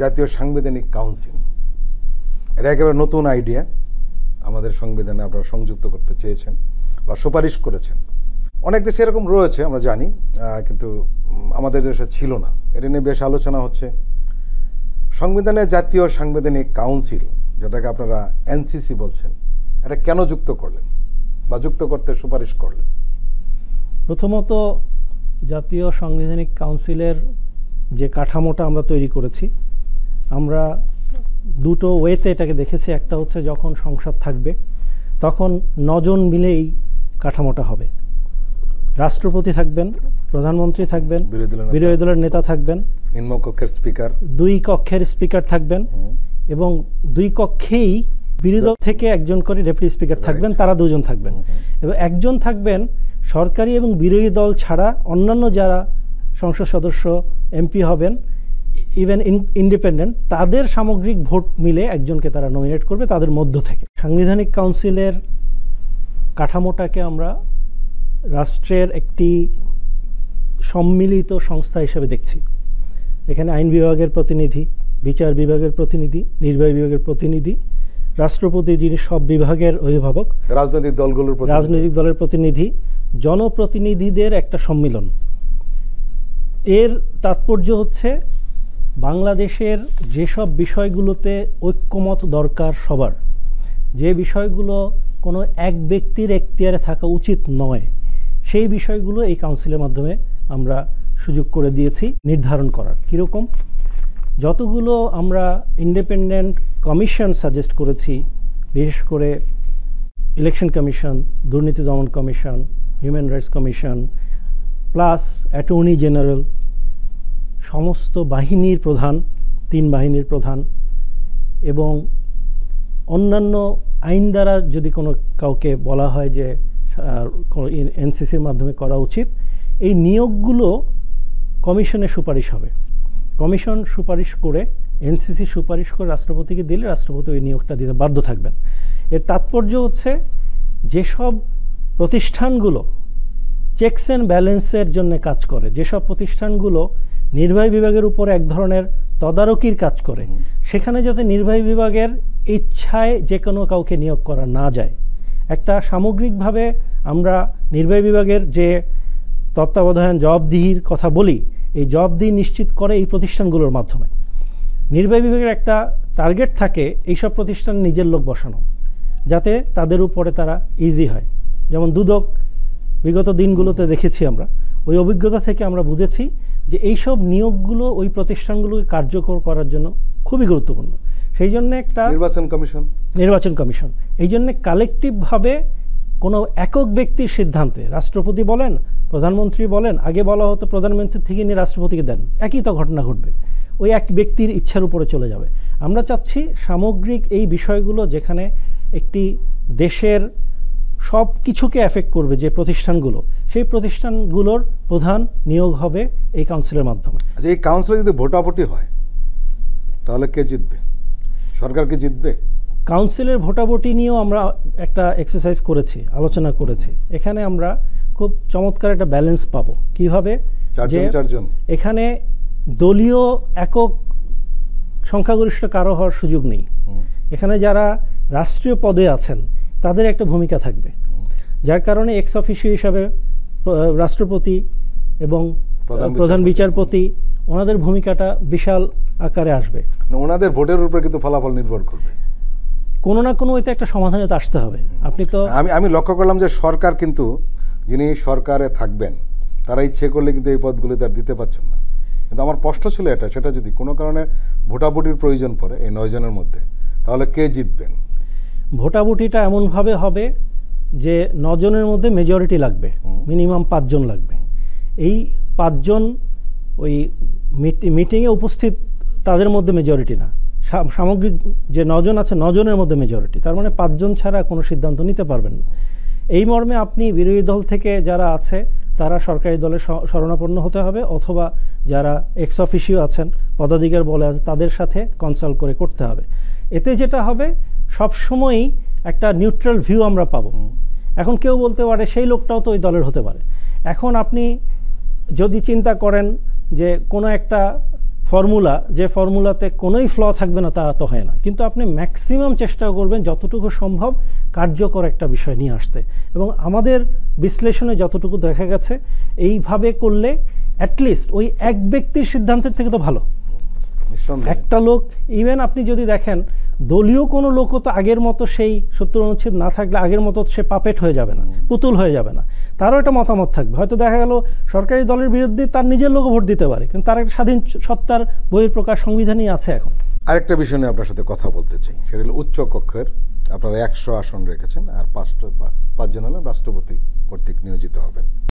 জাতীয় সাংবিধানিক কাউন্সিল, এটা একেবারে নতুন আইডিয়া আমাদের সংবিধানে আপনারা সংযুক্ত করতে চেয়েছেন বা সুপারিশ করেছেন। অনেক দেশে এরকম রয়েছে আমরা জানি, কিন্তু আমাদের দেশে ছিল না। এটা নিয়ে বেশ আলোচনা হচ্ছে। সংবিধানে জাতীয় সাংবিধানিক কাউন্সিল, যেটাকে আপনারা এনসিসি বলছেন, এটা কেন যুক্ত করলেন বা যুক্ত করতে সুপারিশ করলেন? প্রথমত, জাতীয় সাংবিধানিক কাউন্সিলের যে কাঠামোটা আমরা তৈরি করেছি, আমরা দুটো ওয়েতে এটাকে দেখেছি। একটা হচ্ছে যখন সংসদ থাকবে তখন 9 জন মিলেই কাঠামোটা হবে। রাষ্ট্রপতি থাকবেন, প্রধানমন্ত্রী থাকবেন, বিরোধী দলের নেতা থাকবেন, নিম্নকক্ষের স্পিকার, 2 কক্ষের স্পিকার থাকবেন, এবং 2 কক্ষেই বিরোধী দল থেকে একজন করে ডেপুটি স্পিকার থাকবেন, তারা 2 জন থাকবেন। এবং একজন থাকবেন সরকারি এবং বিরোধী দল ছাড়া অন্যান্য যারা সংসদ সদস্য এমপি হবেন, ইভেন ইন্ডিপেন্ডেন্ট, তাদের সামগ্রিক ভোট মিলে একজনকে তারা নমিনেট করবে তাদের মধ্য থেকে। সাংবিধানিক কাউন্সিলের কাঠামোটাকে আমরা রাষ্ট্রের একটি সম্মিলিত সংস্থা হিসেবে দেখছি। এখানে আইন বিভাগের প্রতিনিধি, বিচার বিভাগের প্রতিনিধি, নির্বাহী বিভাগের প্রতিনিধি, রাষ্ট্রপতি যিনি সব বিভাগের অভিভাবক, রাজনৈতিক দলের প্রতিনিধি, জনপ্রতিনিধিদের একটা সম্মিলন। এর তাৎপর্য হচ্ছে বাংলাদেশের যেসব বিষয়গুলোতে ঐক্যমত দরকার সবার, যে বিষয়গুলো কোনো এক ব্যক্তির এখতিয়ারে থাকা উচিত নয়, সেই বিষয়গুলো এই কাউন্সিলের মাধ্যমে আমরা সুযোগ করে দিয়েছি নির্ধারণ করার। কীরকম? যতগুলো আমরা ইন্ডিপেন্ডেন্ট কমিশন সাজেস্ট করেছি, বিশেষ করে ইলেকশন কমিশন, দুর্নীতি দমন commission, human rights commission, plus attorney general, সমস্ত বাহিনীর প্রধান, 3 বাহিনীর প্রধান, এবং অন্যান্য আইন দ্বারা যদি কোনো কাউকে বলা হয় যে এনসিসির মাধ্যমে করা উচিত, এই নিয়োগগুলো কমিশনের সুপারিশ হবে। কমিশন সুপারিশ করে, এনসিসি সুপারিশ করে রাষ্ট্রপতিকে দিলে রাষ্ট্রপতি ওই নিয়োগটা দিতে বাধ্য থাকবেন। এর তাৎপর্য হচ্ছে যেসব প্রতিষ্ঠানগুলো চেকস অ্যান্ড ব্যালেন্সের জন্য কাজ করে, যেসব প্রতিষ্ঠানগুলো নির্বাহী বিভাগের উপর এক ধরনের তদারকির কাজ করে, সেখানে যাতে নির্বাহী বিভাগের ইচ্ছায় যে কোনো কাউকে নিয়োগ করা না যায়। একটা সামগ্রিকভাবে আমরা নির্বাহী বিভাগের যে তত্ত্বাবধান জবাবদিহির কথা বলি, এই জবাবদিহি নিশ্চিত করে এই প্রতিষ্ঠানগুলোর মাধ্যমে। নির্বাহী বিভাগের একটা টার্গেট থাকে এইসব প্রতিষ্ঠান নিজের লোক বসানো, যাতে তাদের উপরে তারা ইজি হয়। যেমন দুদক বিগত দিনগুলোতে দেখেছি আমরা, ওই অভিজ্ঞতা থেকে আমরা বুঝেছি যে এইসব নিয়োগগুলো ওই প্রতিষ্ঠানগুলোকে কার্যকর করার জন্য খুবই গুরুত্বপূর্ণ। সেই জন্য একটা নির্বাচন কমিশন এই জন্য কালেকটিভভাবে কোনো একক ব্যক্তির সিদ্ধান্তে, রাষ্ট্রপতি বলেন, প্রধানমন্ত্রী বলেন, আগে বলা হতো প্রধানমন্ত্রী থেকে নিয়ে রাষ্ট্রপতিকে দেন, একই তো ঘটনা ঘটবে, ওই এক ব্যক্তির ইচ্ছার উপরে চলে যাবে। আমরা চাচ্ছি সামগ্রিক এই বিষয়গুলো যেখানে একটি দেশের সব কিছুকে এফেক্ট করবে যে প্রতিষ্ঠানগুলো, সেই প্রতিষ্ঠানগুলোর প্রধান নিয়োগ হবে এই কাউন্সিলের মাধ্যমে। আচ্ছা, এই কাউন্সিলে যদি ভোটাভুটি হয় তাহলে কে জিতবে? সরকার কি জিতবে? কাউন্সিলের ভোটাভুটি নিয়েও আমরা একটা এক্সারসাইজ করেছি, আলোচনা করেছি। এখানে আমরা খুব চমৎকার একটা ব্যালেন্স পাবো। কিভাবে? চারজন। এখানে দলীয় একক সংখ্যাগরিষ্ঠ কারো হওয়ার সুযোগ নেই। এখানে যারা রাষ্ট্রীয় পদে আছেন তাদের একটা ভূমিকা থাকবে, যার কারণে এক্স অফিসিও হিসাবে রাষ্ট্রপতি এবং প্রধান বিচারপতি, ওনাদের ভূমিকাটা বিশাল আকারে আসবে। ওনাদের ভোটের উপর কিন্তু ফলাফল নির্ভর করবে, কোনো না কোনো ওইতে একটা সমাধানে তো আসতে হবে। আপনি তো আমি লক্ষ্য করলাম যে সরকার কিন্তু, যিনি সরকারে থাকবেন তারা ইচ্ছে করলে কিন্তু এই পদগুলি তার দিতে পারছেন না। কিন্তু আমার প্রশ্ন ছিল এটা, সেটা যদি কোনো কারণে ভোটাভুটির প্রয়োজন পড়ে এই 9 জনের মধ্যে, তাহলে কে জিতবেন? ভোটাভুটিটা এমনভাবে হবে যে 9 জনের মধ্যে মেজরিটি লাগবে, মিনিমাম 5 জন লাগবে। এই 5 জন ওই মিটিংয়ে উপস্থিত তাদের মধ্যে মেজরিটি না, সামগ্রিক যে 9 জন আছে 9 জনের মধ্যে মেজরিটি। তার মানে 5 জন ছাড়া কোনো সিদ্ধান্ত নিতে পারবেন না। এই মর্মে আপনি বিরোধী দল থেকে যারা আছে তারা সরকারি দলের শরণাপন্ন হতে হবে, অথবা যারা এক্স অফিসিও আছেন, পদাধিকার বলে আছে, তাদের সাথে কনসাল্ট করে করতে হবে। এতে যেটা হবে, সবসময়ই একটা নিউট্রাল ভিউ আমরা পাবো। এখন কেউ বলতে পারে সেই লোকটাও তো ওই দলের হতে পারে। এখন আপনি যদি চিন্তা করেন যে কোনো একটা ফর্মুলা, যে ফর্মুলাতে কোনোই ফ্ল থাকবে না, তা তো হয় না। কিন্তু আপনি ম্যাক্সিমাম চেষ্টা করবেন যতটুকু সম্ভব কার্যকর একটা বিষয় নিয়ে আসতে, এবং আমাদের বিশ্লেষণে যতটুকু দেখা গেছে এইভাবে করলে অ্যাটলিস্ট ওই এক ব্যক্তির সিদ্ধান্তের থেকে তো ভালো। একটা লোক, ইভেন আপনি যদি দেখেন দলীয় কোনো লোকও তো আগের মতো সেই 70 অনুচ্ছেদ না থাকলে আগের মতো সে পাপেট হয়ে যাবে না, পুতুল হয়ে যাবে না, তারও একটা মতামত থাকবে। হয়তো দেখা গেল সরকারি দলের বিরুদ্ধে তার নিজের লোকও ভোট দিতে পারে, কিন্তু তার একটা স্বাধীন সত্তার বহিঃপ্রকাশ সংবিধানই আছে এখন। আরেকটা বিষয় নিয়ে আপনার সাথে কথা বলতে চাই, সেটা হলো উচ্চ কক্ষের আপনারা 100 আসন রেখেছেন, আর 5 জন হলেন রাষ্ট্রপতি কর্তৃক নিয়োজিত হবেন।